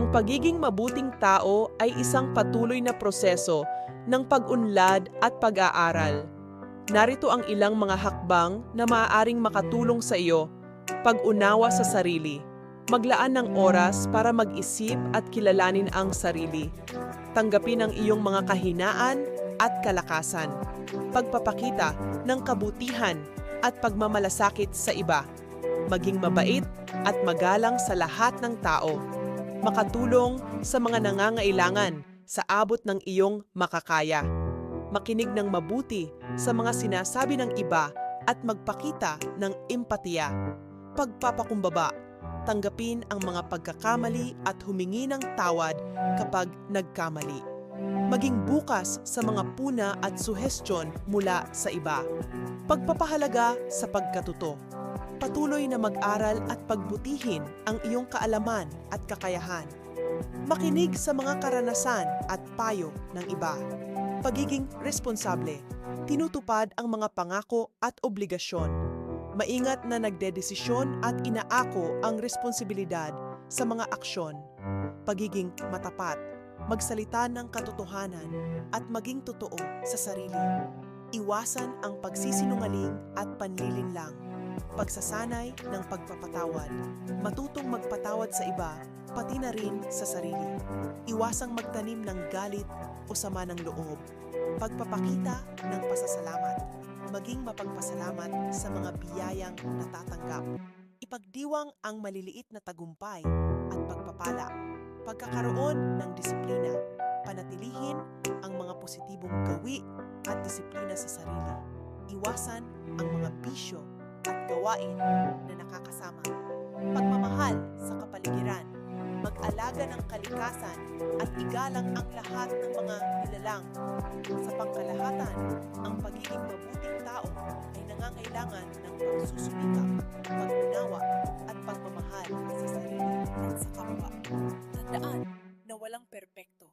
Ang pagiging mabuting tao ay isang patuloy na proseso ng pag-unlad at pag-aaral. Narito ang ilang mga hakbang na maaaring makatulong sa iyo. Pag-unawa sa sarili. Maglaan ng oras para mag-isip at kilalanin ang sarili. Tanggapin ang iyong mga kahinaan at kalakasan. Pagpapakita ng kabutihan at pagmamalasakit sa iba. Maging mabait at magalang sa lahat ng tao. Makatulong sa mga nangangailangan sa abot ng iyong makakaya. Makinig ng mabuti sa mga sinasabi ng iba at magpakita ng empatiya. Pagpapakumbaba, tanggapin ang mga pagkakamali at humingi ng tawad kapag nagkamali. Maging bukas sa mga puna at suhestyon mula sa iba. Pagpapahalaga sa pagkatuto. Patuloy na mag-aral at pagbutihin ang iyong kaalaman at kakayahan. Makinig sa mga karanasan at payo ng iba. Pagiging responsable. Tinutupad ang mga pangako at obligasyon. Maingat na nagdedesisyon at inaako ang responsibilidad sa mga aksyon. Pagiging matapat. Magsalita ng katotohanan at maging totoo sa sarili. Iwasan ang pagsisinungaling at panlilinlang. Pagsasanay ng pagpapatawad. Matutong magpatawad sa iba, pati na rin sa sarili. Iwasang magtanim ng galit o sama ng loob. Pagpapakita ng pasasalamat. Maging mapagpasalamat sa mga biyayang natatanggap. Ipagdiwang ang maliliit na tagumpay at pagpapala. Pagkakaroon ng disiplina. Panatilihin ang mga positibong gawi at disiplina sa sarili. Iwasan ang mga bisyo at gawain na nakakasama. Pagmamahal sa kapaligiran. Mag-alaga ng kalikasan at igalang ang lahat ng mga nilalang. Sa pangkalahatan, ang pagiging mabuting tao ay nangangailangan ng pagsusumikap, pag-unawa at pagmamahal sa sarili at sa kapwa. Tandaan na walang perpekto.